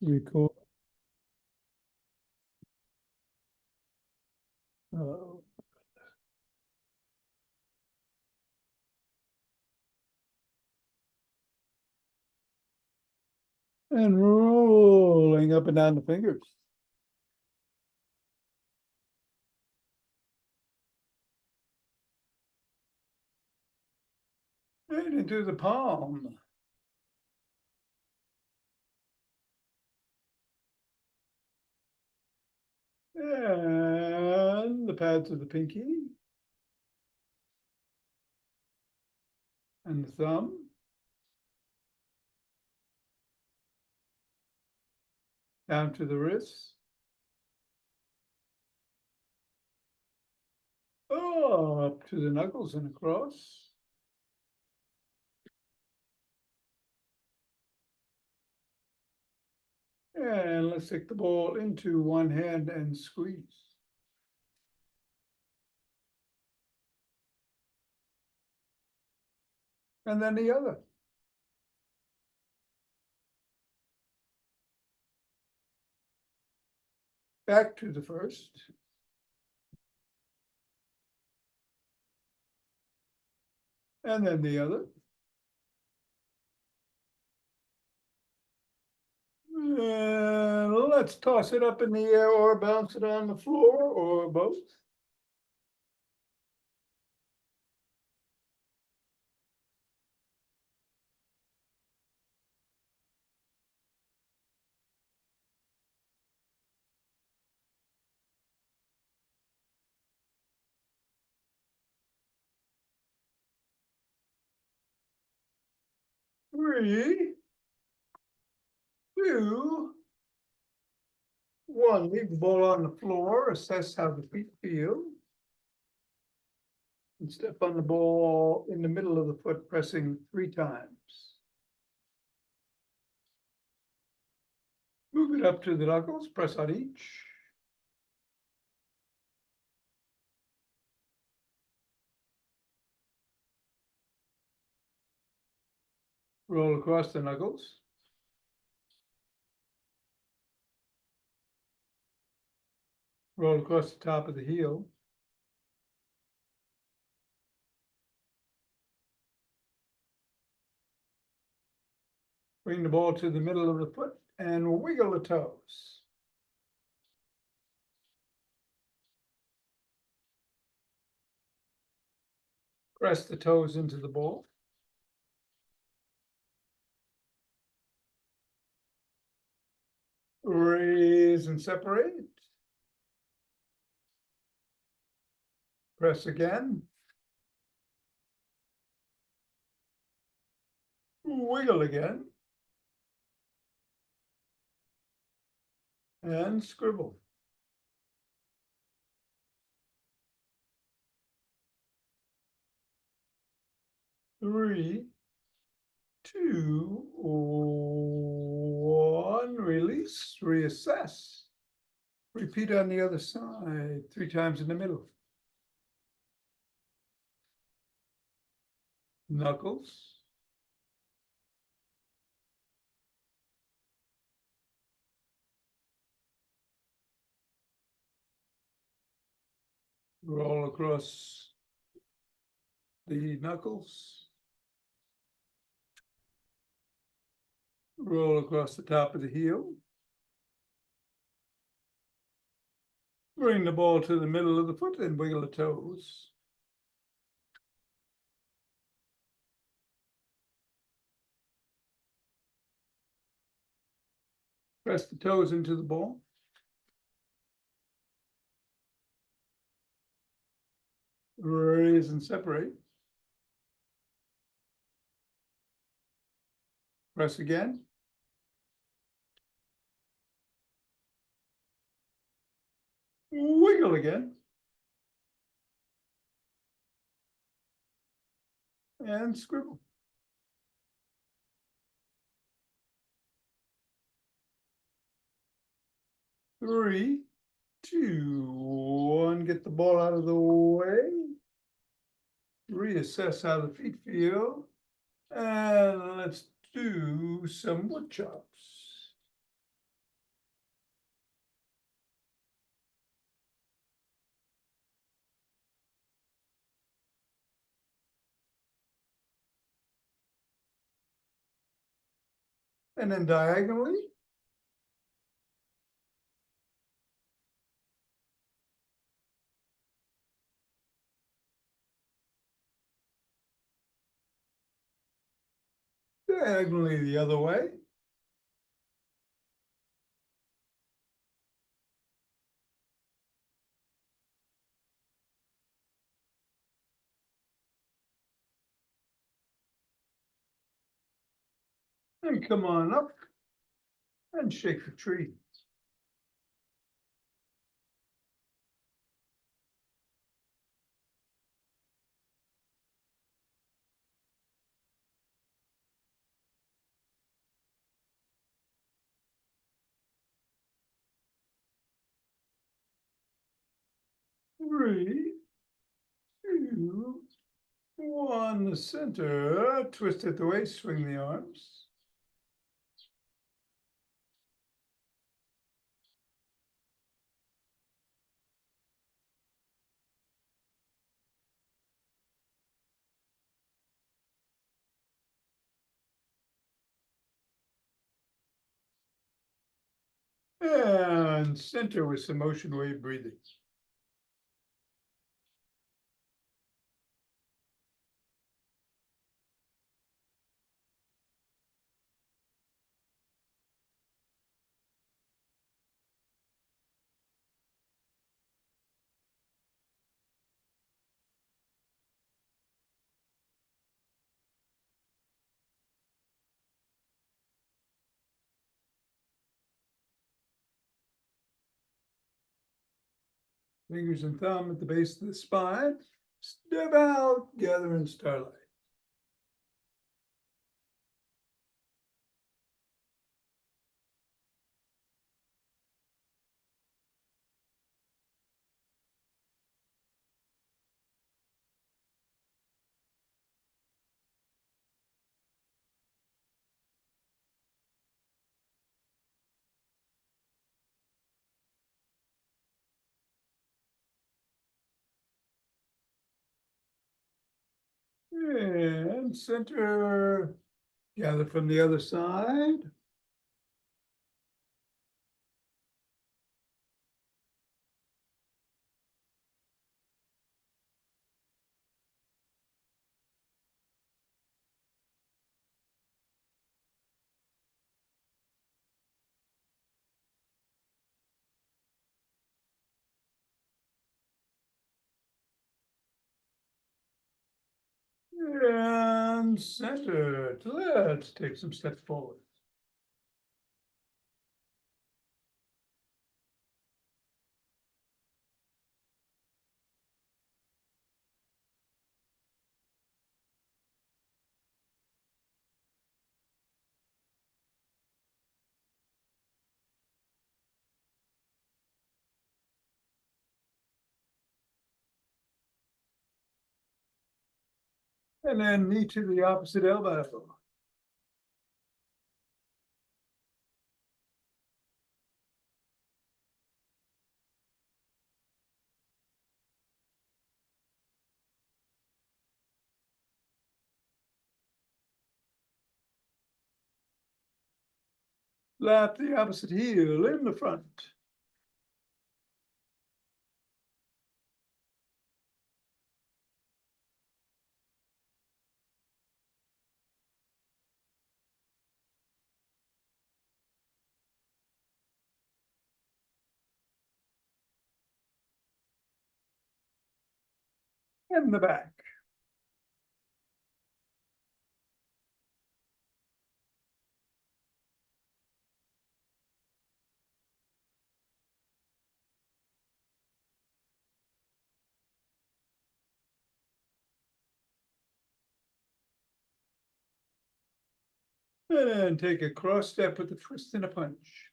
Record. Oh. And rolling up and down the fingers. And into the palm. And the pads of the pinky. And the thumb. Down to the wrists. Oh, up to the knuckles and across. And let's take the ball into one hand and squeeze. And then the other. Back to the first. And then the other. And let's toss it up in the air or bounce it on the floor or both. Three, two, one. Leave the ball on the floor, assess how the feet feel. And step on the ball in the middle of the foot, pressing 3 times. Move it up to the knuckles, press on each. Roll across the knuckles. Roll across the top of the heel. Bring the ball to the middle of the foot and wiggle the toes. Press the toes into the ball. Raise and separate. Press again. Wiggle again. And scribble. Three, two, one. Release, reassess. Repeat on the other side, 3 times in the middle. Knuckles. Roll across the knuckles. Roll across the top of the heel. Bring the ball to the middle of the foot and wiggle the toes. Press the toes into the ball. Raise and separate. Press again. Wiggle again. And scribble. Three, two, one. Get the ball out of the way. Reassess how the feet feel. And let's do some wood chops. And then diagonally. Diagonally the other way. And come on up and shake the tree. Three, two, one. The center. Twist at the waist, swing the arms. And center with some motion wave breathing. Fingers and thumb at the base of the spine. Step out, gather in starlight. And center, gather from the other side. And center. Let's take some steps forward. And then knee to the opposite elbow. Lap the opposite heel in the front. And the back. And then take a cross step with a twist and a punch.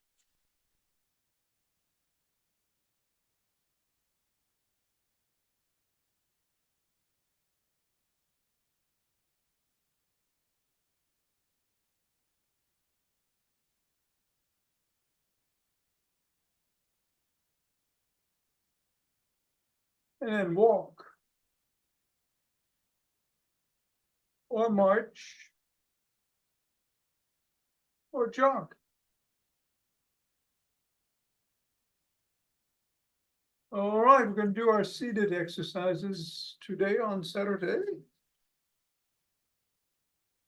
And then walk. Or march. or jog. All right, we're going to do our seated exercises today on Saturday.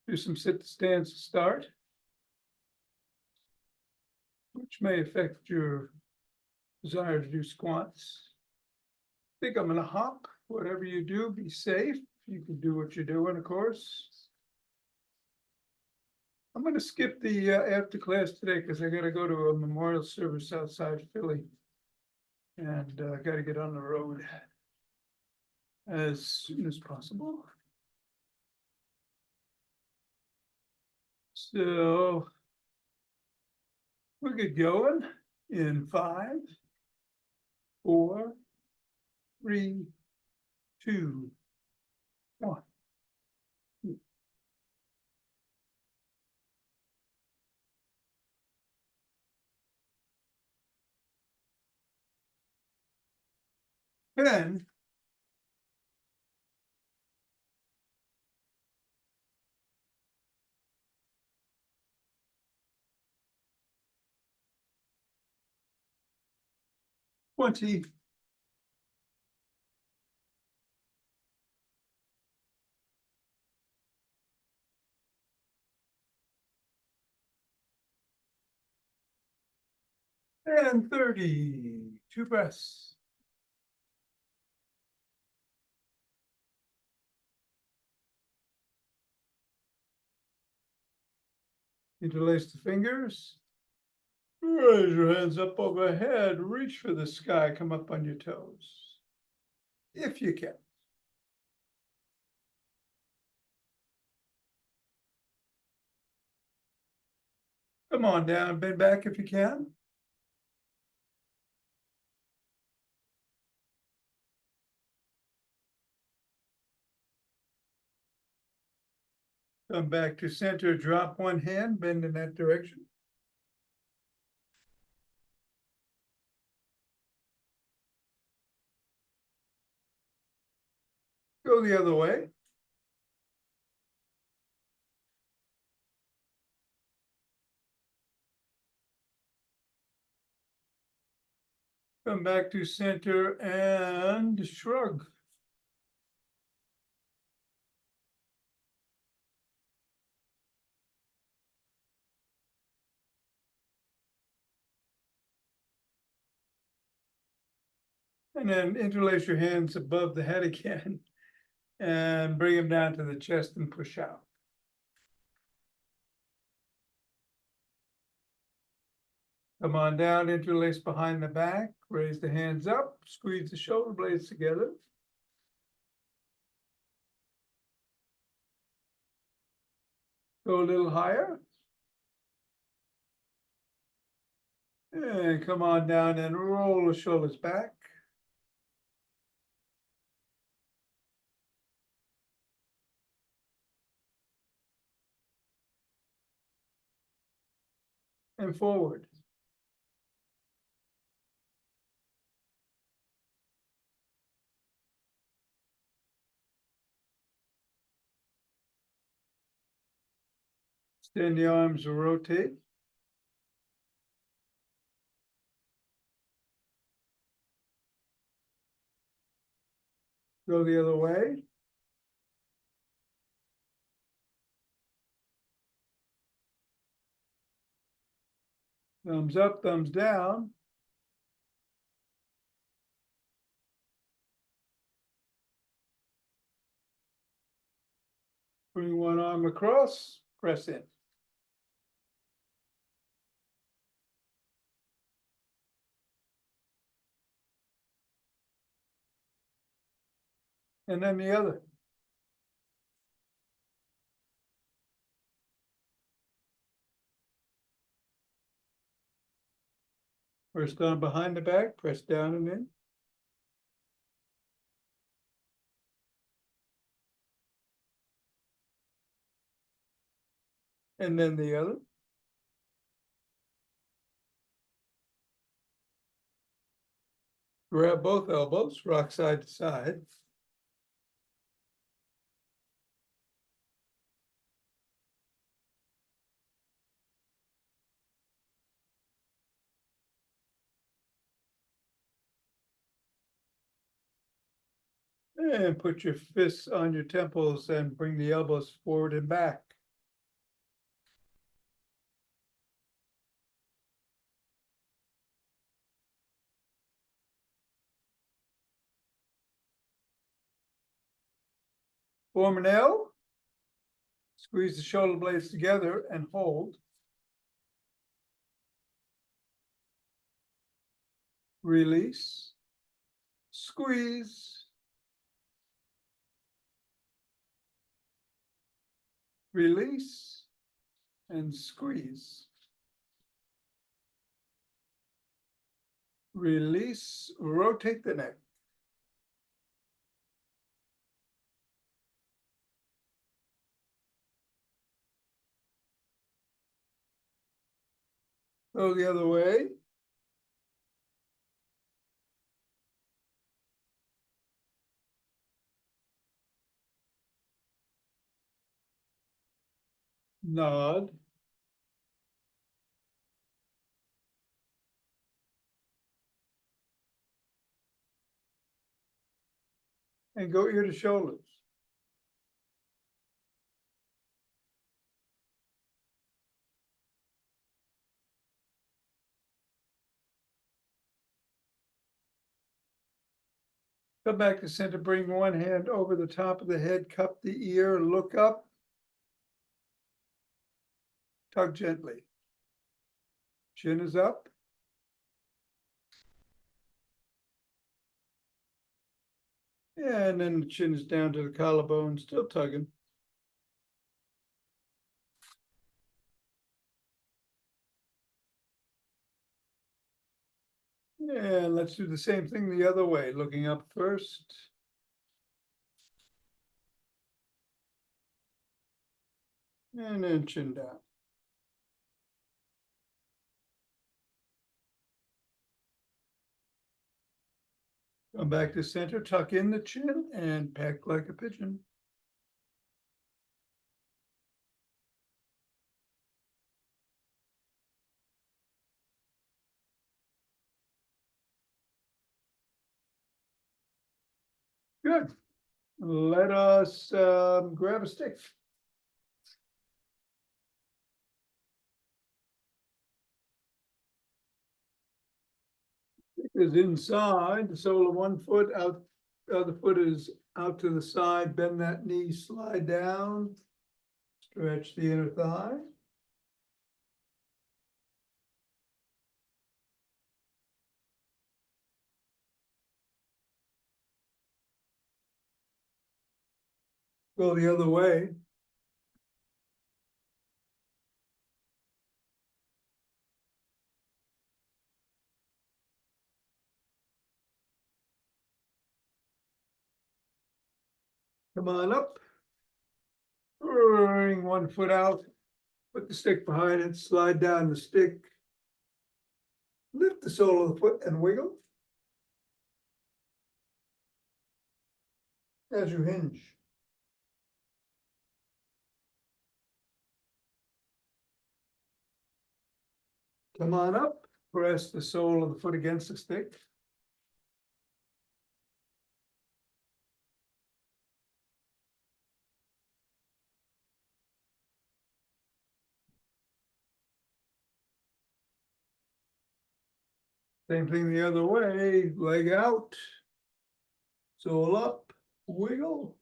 Do some sit stands to start, which may affect your desire to do squats. I think I'm going to hop. Whatever you do, be safe. You can do what you're doing, of course. I'm going to skip the after class today because I got to go to a memorial service outside Philly. And I got to get on the road as soon as possible. So we'll get going in 5, 4, 3, 2, 1. Then 20. And 30. 2 breaths. Interlace the fingers. Raise your hands up overhead. Reach for the sky. Come up on your toes. If you can. Come on down. Bend back if you can. Come back to center. Drop one hand. Bend in that direction. Go the other way. Come back to center and shrug. And then interlace your hands above the head again and bring them down to the chest and push out. Come on down, interlace behind the back, raise the hands up, squeeze the shoulder blades together. Go a little higher. And come on down and roll the shoulders back. And forward. Extend the arms and rotate. Go the other way. Thumbs up, thumbs down. Bring one arm across, press in. And then the other. First arm behind the back, press down and in. And then the other. Grab both elbows, rock side to side. And put your fists on your temples and bring the elbows forward and back. Form an L. Squeeze the shoulder blades together and hold. Release. Squeeze. Release. And squeeze. Release. Rotate the neck. Go the other way. Nod. And go ear to shoulders. Come back to center, bring one hand over the top of the head, cup the ear, look up. Tug gently. Chin is up. And then the chin is down to the collarbone, still tugging. And let's do the same thing the other way, looking up first. And then chin down. Come back to center, tuck in the chin and peck like a pigeon. Good. Let us grab a stick. Stick is inside, the sole of one foot out, other foot is out to the side, bend that knee, slide down, stretch the inner thigh. Go the other way. Come on up. Bring one foot out. Put the stick behind it, slide down the stick. Lift the sole of the foot and wiggle. As you hinge. Come on up. Press the sole of the foot against the stick. Same thing the other way, leg out, sole up, wiggle.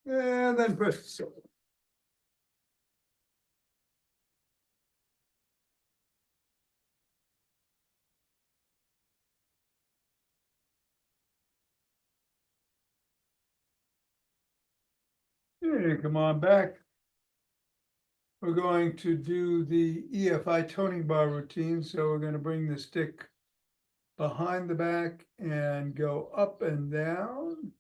And then press the sole. And come on back. We're going to do the EFI toning bar routine. So we're going to bring the stick behind the back and go up and down.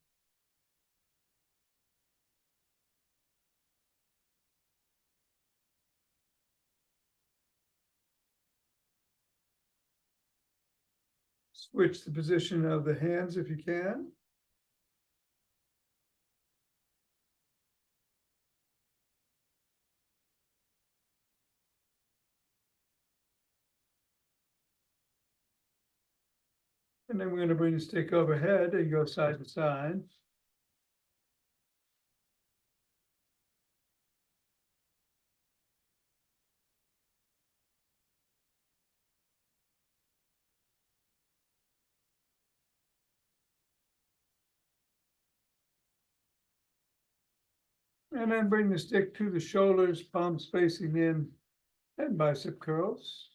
Switch the position of the hands if you can. And then we're gonna bring the stick overhead and go side to side. And then bring the stick to the shoulders, palms facing in, and bicep curls.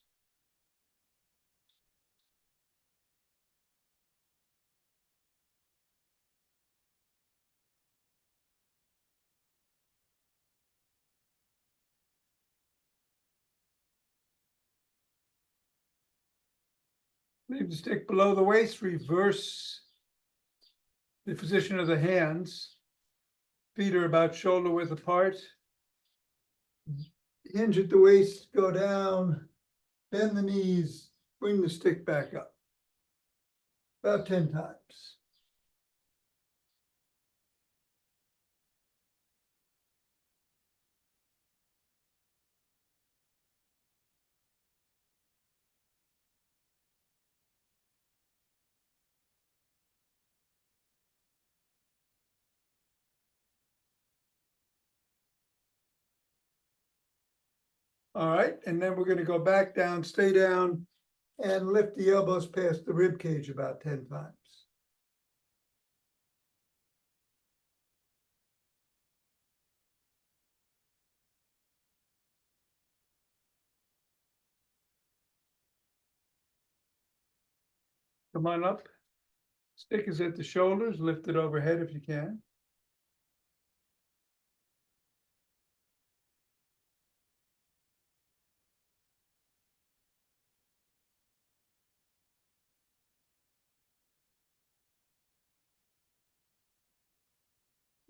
Leave the stick below the waist, reverse the position of the hands. Feet are about shoulder width apart. Hinge at the waist, go down, bend the knees, bring the stick back up. About 10 times. All right, and then we're gonna go back down, stay down, and lift the elbows past the rib cage about 10 times. Come on up. Stick is at the shoulders, lift it overhead if you can.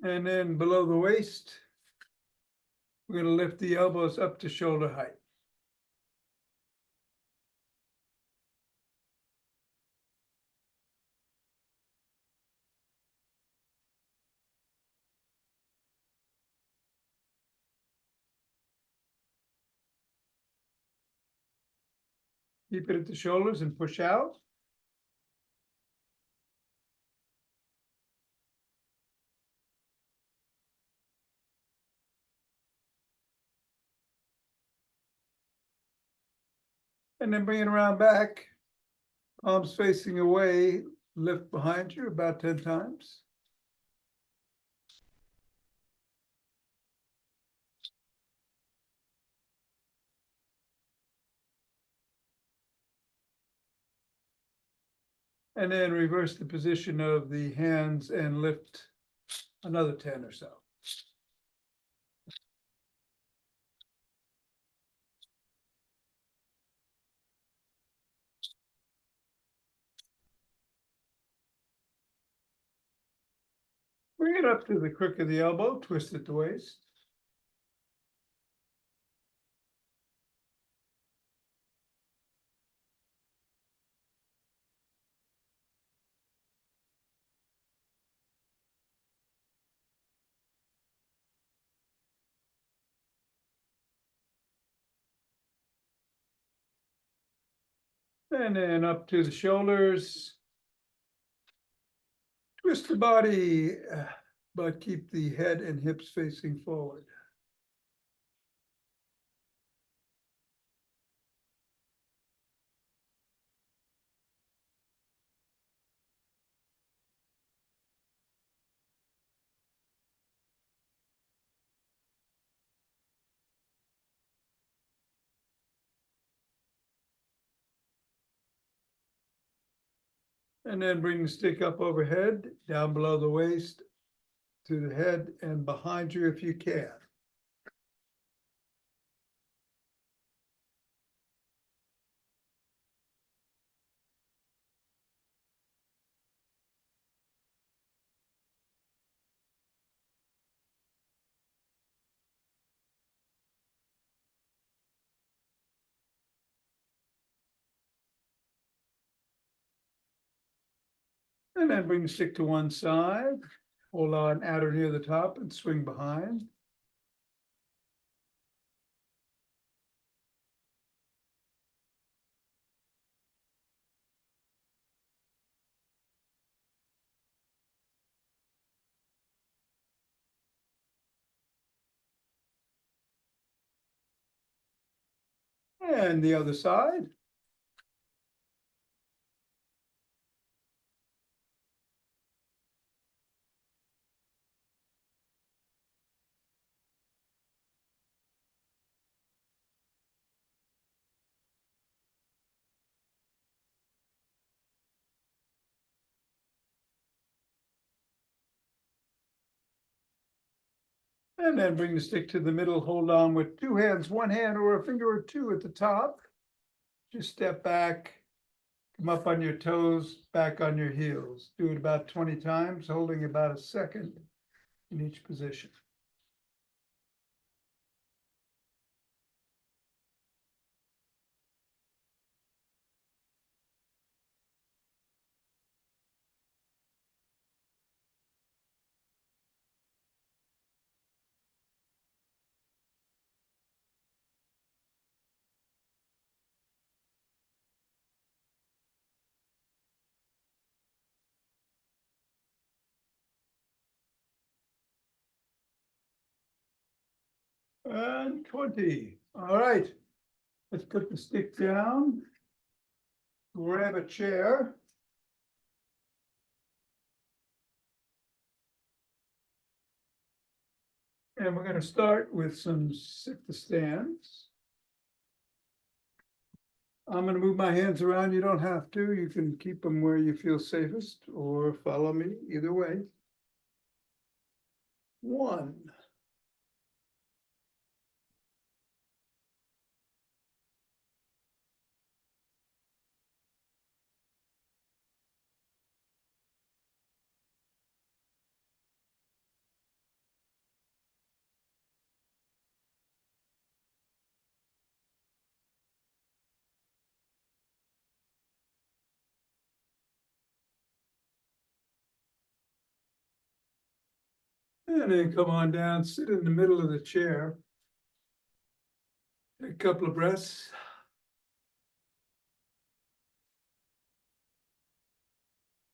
And then below the waist, we're gonna lift the elbows up to shoulder height. Keep it at the shoulders and push out. And then bring it around back, palms facing away, lift behind you about 10 times. And then reverse the position of the hands and lift another 10 or so. Bring it up to the crook of the elbow, twist at the waist. And then up to the shoulders. Twist the body, but keep the head and hips facing forward. And then bring the stick up overhead, down below the waist, to the head and behind you if you can. And then bring the stick to one side, hold on at or near the top and swing behind. And the other side. And then bring the stick to the middle, hold on with two hands, one hand or a finger or two at the top. Just step back, come up on your toes, back on your heels. Do it about 20 times, holding about a second in each position. And 20. All right. Let's put the stick down. Grab a chair. And we're going to start with some sit-to-stands. I'm going to move my hands around. You don't have to. You can keep them where you feel safest or follow me, either way. 1. And then come on down, sit in the middle of the chair. Take a couple of breaths.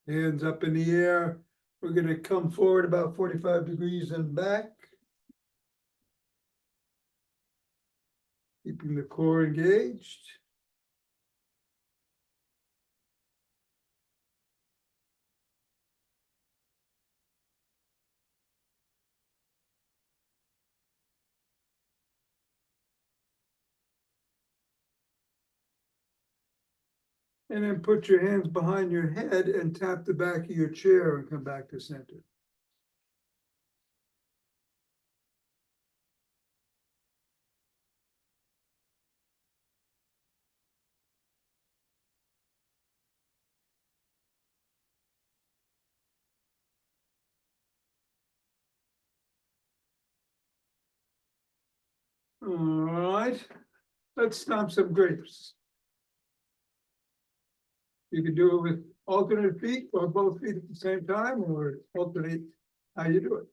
Hands up in the air. We're going to come forward about 45 degrees and back. Keeping the core engaged. And then put your hands behind your head and tap the back of your chair and come back to center. All right, let's stomp some grapes. You can do it with alternate feet or both feet at the same time, or alternate how you do it.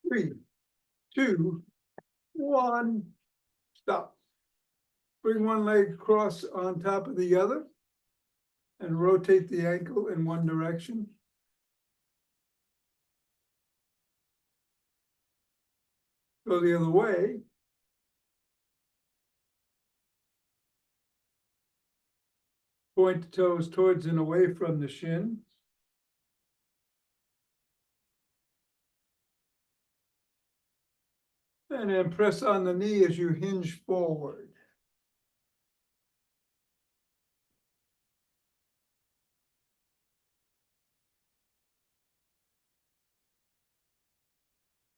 Three, two, one, stop. Bring one leg across on top of the other and rotate the ankle in one direction. Go the other way. Point the toes towards and away from the shin. And then press on the knee as you hinge forward.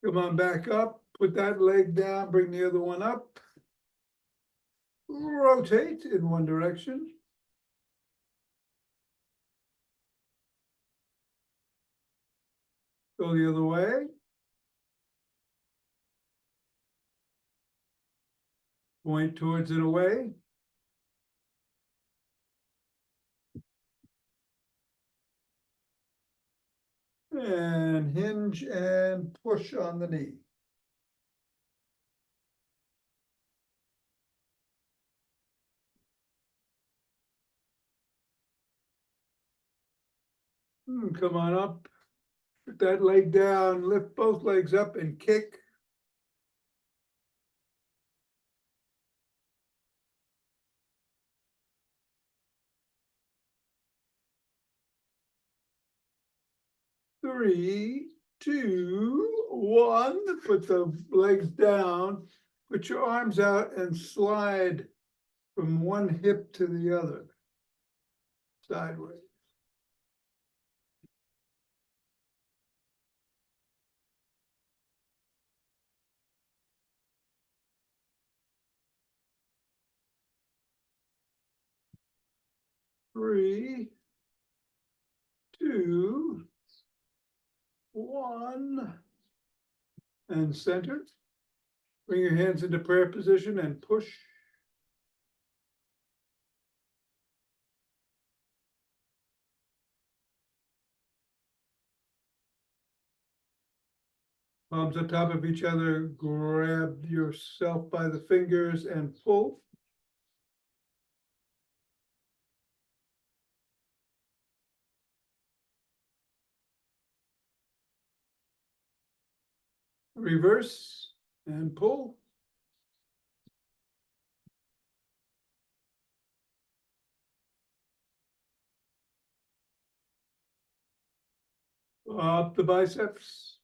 Come on back up, put that leg down, bring the other one up. Rotate in one direction. Go the other way. Point towards and away. And hinge and push on the knee. Come on up. Put that leg down, lift both legs up and kick. Three, two, one. Put the legs down. Put your arms out and slide from one hip to the other. Sideways. Three, two, one. And center. Bring your hands into prayer position and push. Palms on top of each other, grab yourself by the fingers and pull. Reverse and pull. Up the biceps.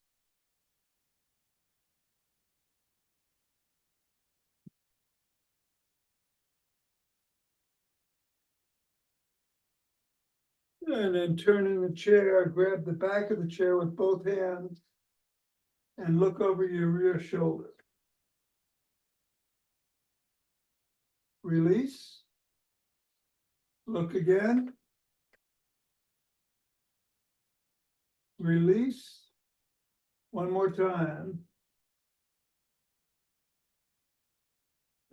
And then turn in the chair, grab the back of the chair with both hands and look over your rear shoulder. Release. Look again. Release. One more time.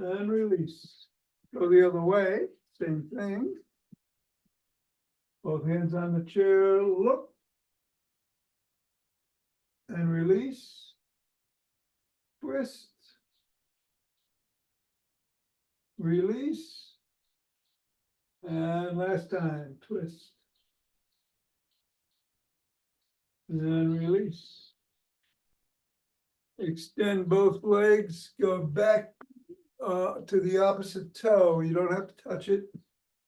And release. Go the other way, same thing. Both hands on the chair, look. And release. Twist. Release. And last time, twist. And release. Extend both legs, go back to the opposite toe. You don't have to touch it.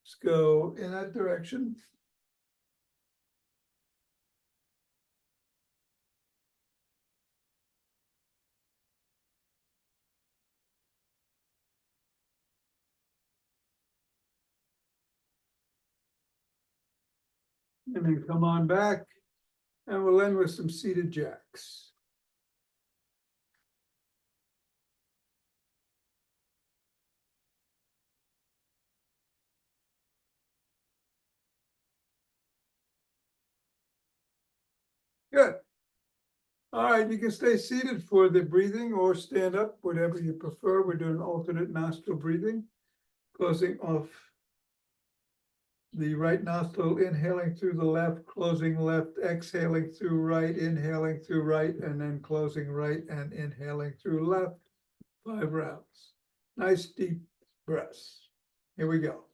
Just go in that direction. And then come on back. And we'll end with some seated jacks. Good. All right, you can stay seated for the breathing or stand up, whatever you prefer. We're doing alternate nostril breathing, closing off the right nostril, inhaling through the left, closing left, exhaling through right, inhaling through right, and then closing right and inhaling through left. 5 rounds. Nice deep breaths. Here we go.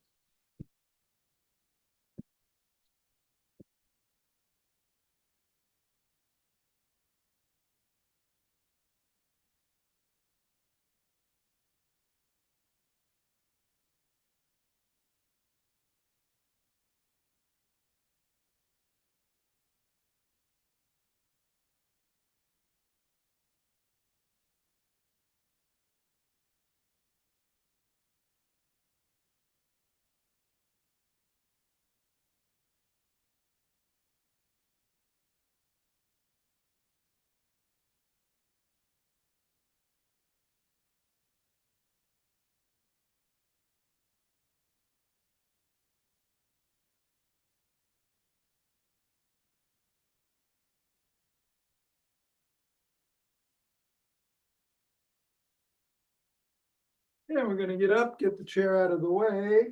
And we're going to get up, get the chair out of the way,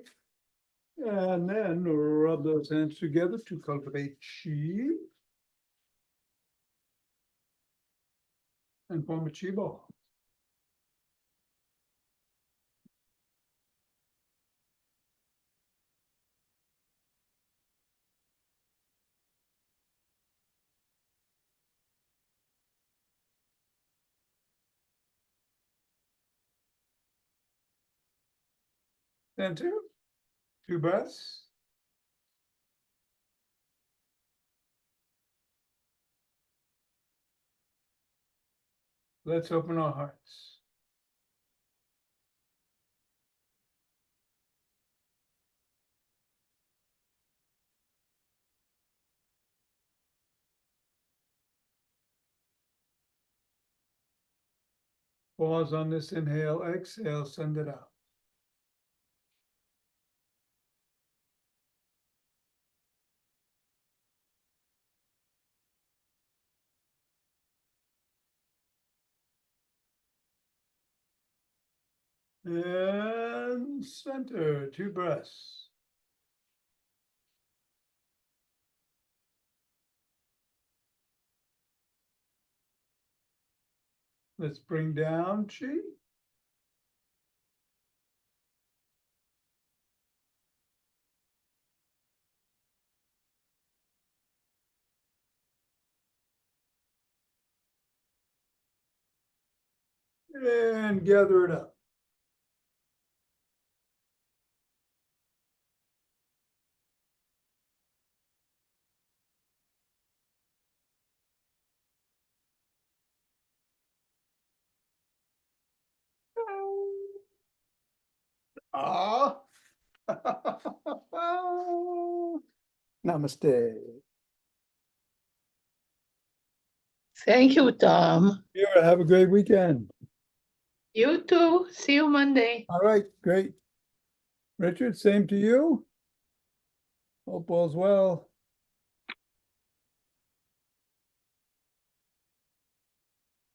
and then rub those hands together to cultivate chi and form a chi ball. Center, 2 breaths. Let's open our hearts. Pause on this inhale, exhale, send it out. And center, 2 breaths. Let's bring down chi. And gather it up. Ah. Namaste. Thank you, Tom. Vera, have a great weekend. You too. See you Monday. All right, great. Richard, same to you. Hope all's well.